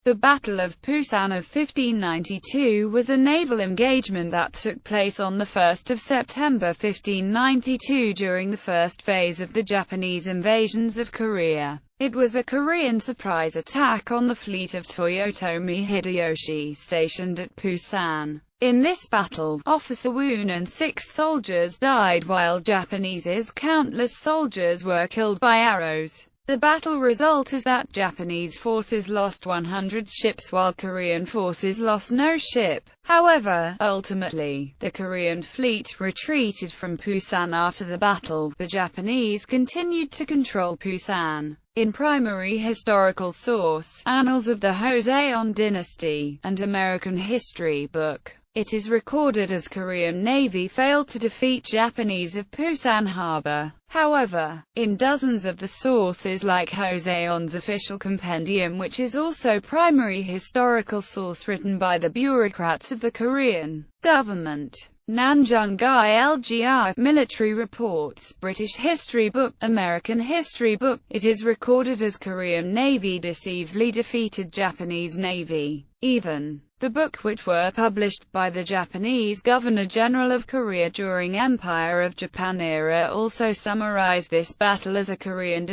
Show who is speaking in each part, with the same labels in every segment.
Speaker 1: The Battle of Busan of 1592 was a naval engagement that took place on 1 September 1592 during the first phase of the Japanese invasions of Korea. It was a Korean surprise attack on the fleet of Toyotomi Hideyoshi stationed at Busan. In this battle, Officer Woon and 6 soldiers died while Japanese's countless soldiers were killed by arrows. The battle result is that Japanese forces lost 100 ships while Korean forces lost no ship. However, ultimately, the Korean fleet retreated from Busan after the battle. The Japanese continued to control Busan. In primary historical source, Annals of the Joseon Dynasty, and American History book, it is recorded as Korean Navy failed to defeat Japanese of Busan Harbor. However, in dozens of the sources like Joseon's official compendium, which is also primary historical source written by the bureaucrats of the Korean government, Nanjungai LGI, military reports, British history book, American history book, it is recorded as Korean Navy deceivably defeated Japanese Navy. Even the book which were published by the Japanese Governor-General of Korea during Empire of Japan era also summarized this battle as a Korean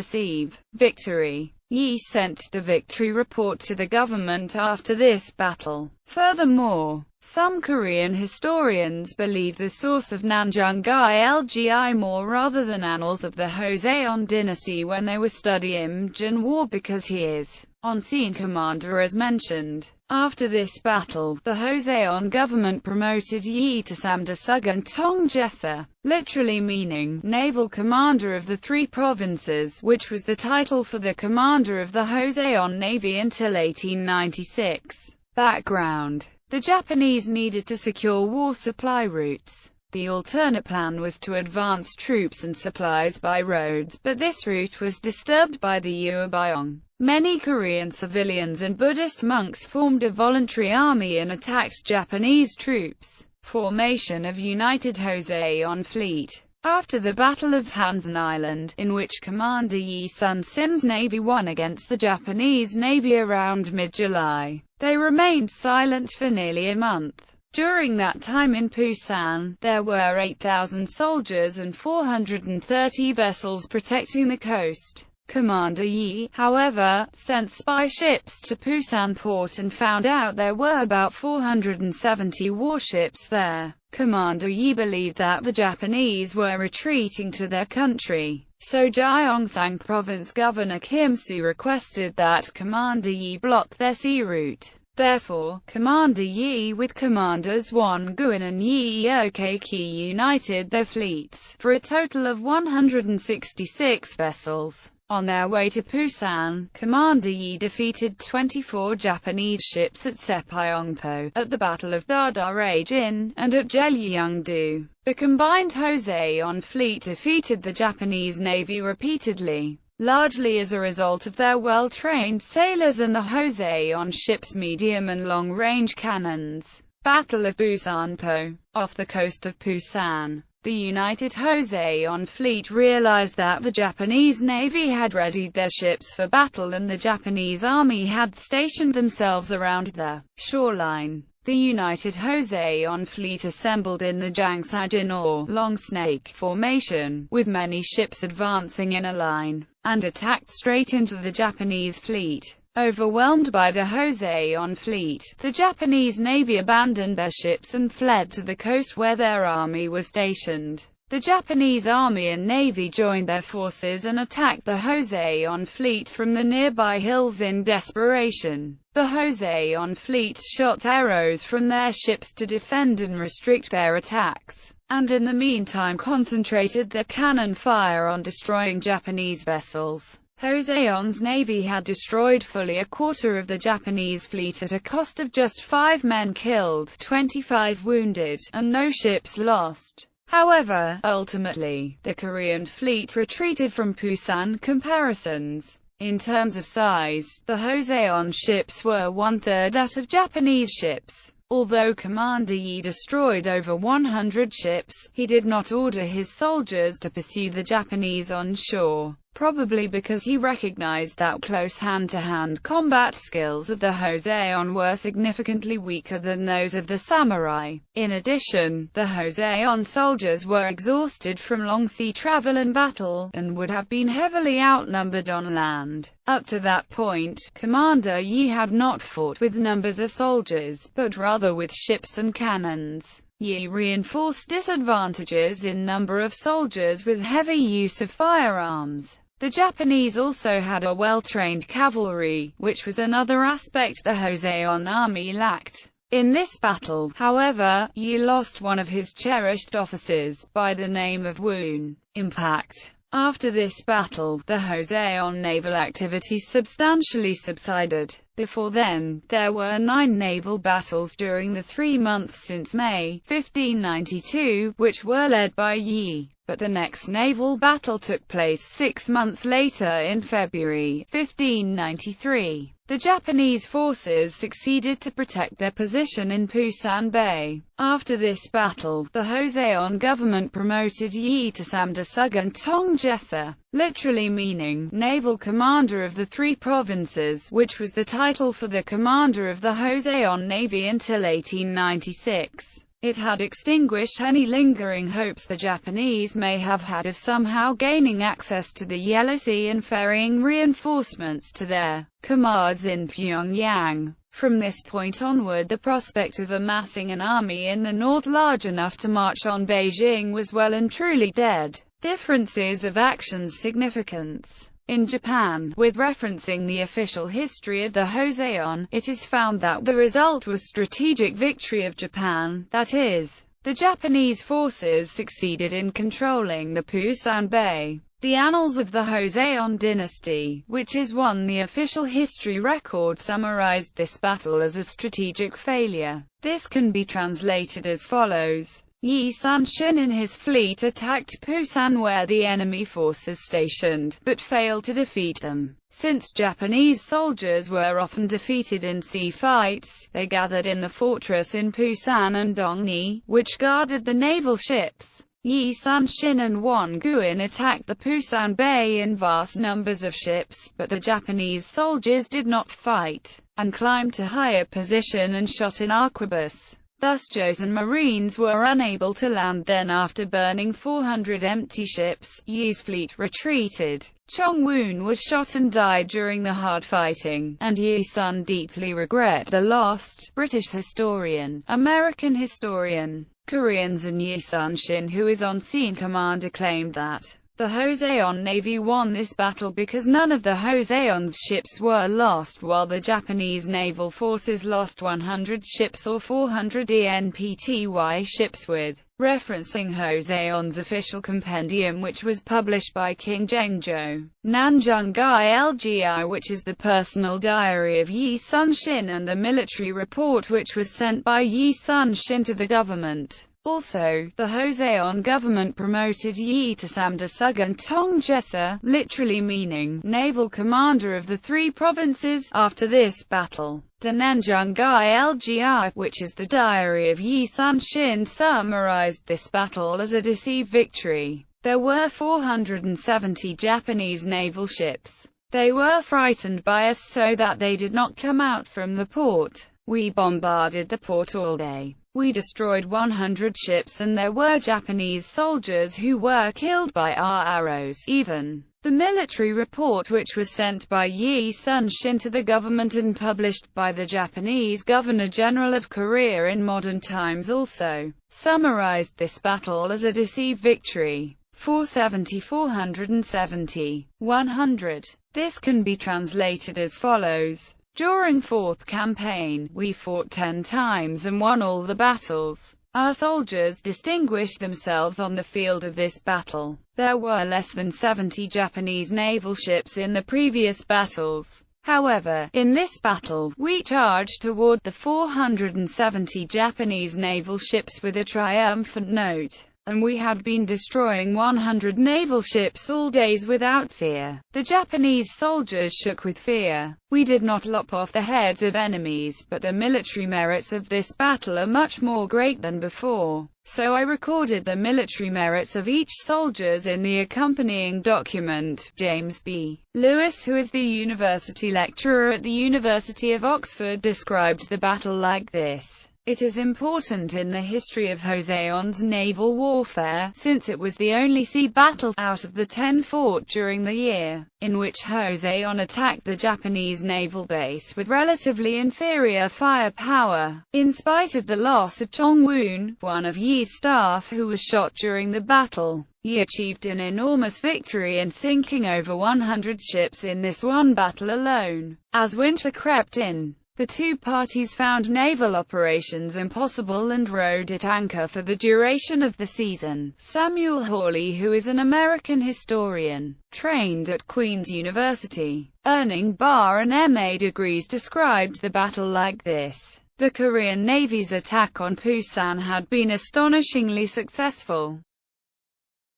Speaker 1: victory. Yi sent the victory report to the government after this battle. Furthermore, some Korean historians believe the source of Nanjungai LGI more rather than Annals of the Joseon Dynasty when they were studying Imjin War because he is on-scene commander as mentioned. After this battle, the Joseon government promoted Yi to Samdasugun Tongjesa, literally meaning naval commander of the 3 provinces, which was the title for the commander of the Joseon Navy until 1896. Background: the Japanese needed to secure war supply routes. The alternate plan was to advance troops and supplies by roads, but this route was disturbed by the Uibyong. Many Korean civilians and Buddhist monks formed a voluntary army and attacked Japanese troops. Formation of United Joseon Fleet. After the Battle of Hansan Island, in which Commander Yi Sun-sin's navy won against the Japanese navy around mid-July, they remained silent for nearly a month. During that time in Busan, there were 8,000 soldiers and 430 vessels protecting the coast. Commander Yi, however, sent spy ships to Busan port and found out there were about 470 warships there. Commander Yi believed that the Japanese were retreating to their country, so Gyeongsang Province Governor Kim Soo requested that Commander Yi block their sea route. Therefore, Commander Yi with Commanders Won-guin and Yi Yeokaki united their fleets, for a total of 166 vessels. On their way to Busan, Commander Yi defeated 24 Japanese ships at Sepyeongpo, at the Battle of Dada-Rajin, and at Jeollyung-do. The combined Joseon fleet defeated the Japanese navy repeatedly, largely as a result of their well-trained sailors and the Joseon ships' medium and long-range cannons. Battle of Busanpo. Off the coast of Busan, the United Joseon fleet realized that the Japanese navy had readied their ships for battle and the Japanese army had stationed themselves around the shoreline. The United Joseon fleet assembled in the Jangsajin or Long Snake formation, with many ships advancing in a line, and attacked straight into the Japanese fleet. Overwhelmed by the Joseon fleet, the Japanese navy abandoned their ships and fled to the coast where their army was stationed. The Japanese army and navy joined their forces and attacked the Joseon fleet from the nearby hills in desperation. The Joseon fleet shot arrows from their ships to defend and restrict their attacks, and in the meantime concentrated their cannon fire on destroying Japanese vessels. Joseon's navy had destroyed fully a quarter of the Japanese fleet at a cost of just 5 men killed, 25 wounded, and no ships lost. However, ultimately, the Korean fleet retreated from Busan. Comparisons. In terms of size, the Joseon ships were 1/3 that of Japanese ships. Although Commander Yi destroyed over 100 ships, he did not order his soldiers to pursue the Japanese on shore. probably because he recognized that close hand-to-hand combat skills of the Joseon were significantly weaker than those of the samurai. In addition, the Joseon soldiers were exhausted from long sea travel and battle, and would have been heavily outnumbered on land. Up to that point, Commander Yi had not fought with numbers of soldiers, but rather with ships and cannons. Yi reinforced disadvantages in number of soldiers with heavy use of firearms. The Japanese also had a well-trained cavalry, which was another aspect the Joseon army lacked. In this battle, however, Yi lost one of his cherished officers, by the name of Woon. Impact. After this battle, the Joseon naval activities substantially subsided. Before then, there were 9 naval battles during the 3 months since May 1592, which were led by Yi. But the next naval battle took place 6 months later in February 1593. The Japanese forces succeeded to protect their position in Busan Bay. After this battle, the Joseon government promoted Yi to Samdasugun Tongjesa, literally meaning naval commander of the 3 provinces, which was the title for the commander of the Joseon Navy until 1896. It had extinguished any lingering hopes the Japanese may have had of somehow gaining access to the Yellow Sea and ferrying reinforcements to their comrades in Pyongyang. From this point onward, the prospect of amassing an army in the north large enough to march on Beijing was well and truly dead. Differences of action's significance. In Japan, with referencing the official history of the Joseon, it is found that the result was strategic victory of Japan, that is, the Japanese forces succeeded in controlling the Busan Bay. The annals of the Joseon dynasty, which is one the official history record, summarized this battle as a strategic failure. This can be translated as follows. Yi Sun-shin and his fleet attacked Busan where the enemy forces stationed, but failed to defeat them. Since Japanese soldiers were often defeated in sea fights, they gathered in the fortress in Busan and Dongni, which guarded the naval ships. Yi Sun-shin and Won Guin attacked the Busan Bay in vast numbers of ships, but the Japanese soldiers did not fight, and climbed to higher position and shot in arquebus. Thus Joseon Marines were unable to land. Then after burning 400 empty ships, Yi's fleet retreated. Chong-woon was shot and died during the hard fighting, and Yi Sun deeply regret the loss. British historian, American historian, Koreans and Yi Sun-shin, who is on-scene commander, claimed that the Joseon Navy won this battle because none of the Joseon's ships were lost, while the Japanese naval forces lost 100 ships or 400 ENPTY ships, with referencing Joseon's official compendium, which was published by King Zhengzhou. Nanjungai LGI, which is the personal diary of Yi Sun-shin, and the military report which was sent by Yi Sun-shin to the government. Also, the Joseon government promoted Yi to Samdasugun Tongjesa, literally meaning naval commander of the 3 provinces. After this battle, the Nanjungai LGI, which is the diary of Yi Sun-shin, summarized this battle as a deceived victory. There were 470 Japanese naval ships. They were frightened by us so that they did not come out from the port. We bombarded the port all day. We destroyed 100 ships, and there were Japanese soldiers who were killed by our arrows. Even the military report, which was sent by Yi Sun-shin to the government and published by the Japanese Governor-General of Korea in modern times, also summarized this battle as a deceived victory. 470, 470, 100. This can be translated as follows. During 4th campaign, we fought 10 times and won all the battles. Our soldiers distinguished themselves on the field of this battle. There were less than 70 Japanese naval ships in the previous battles. However, in this battle, we charged toward the 470 Japanese naval ships with a triumphant note. and we had been destroying 100 naval ships all days without fear. The Japanese soldiers shook with fear. We did not lop off the heads of enemies, but the military merits of this battle are much more great than before. So I recorded the military merits of each soldiers in the accompanying document. James B. Lewis, who is the university lecturer at the University of Oxford, described the battle like this. It is important in the history of Joseon's naval warfare, since it was the only sea battle out of the 10 fought during the year, in which Joseon attacked the Japanese naval base with relatively inferior firepower. In spite of the loss of Chong-woon, one of Yi's staff who was shot during the battle, Yi achieved an enormous victory in sinking over 100 ships in this one battle alone. As winter crept in, the two parties found naval operations impossible and rode at anchor for the duration of the season. Samuel Hawley, who is an American historian, trained at Queen's University, earning bar and MA degrees, described the battle like this. The Korean Navy's attack on Busan had been astonishingly successful.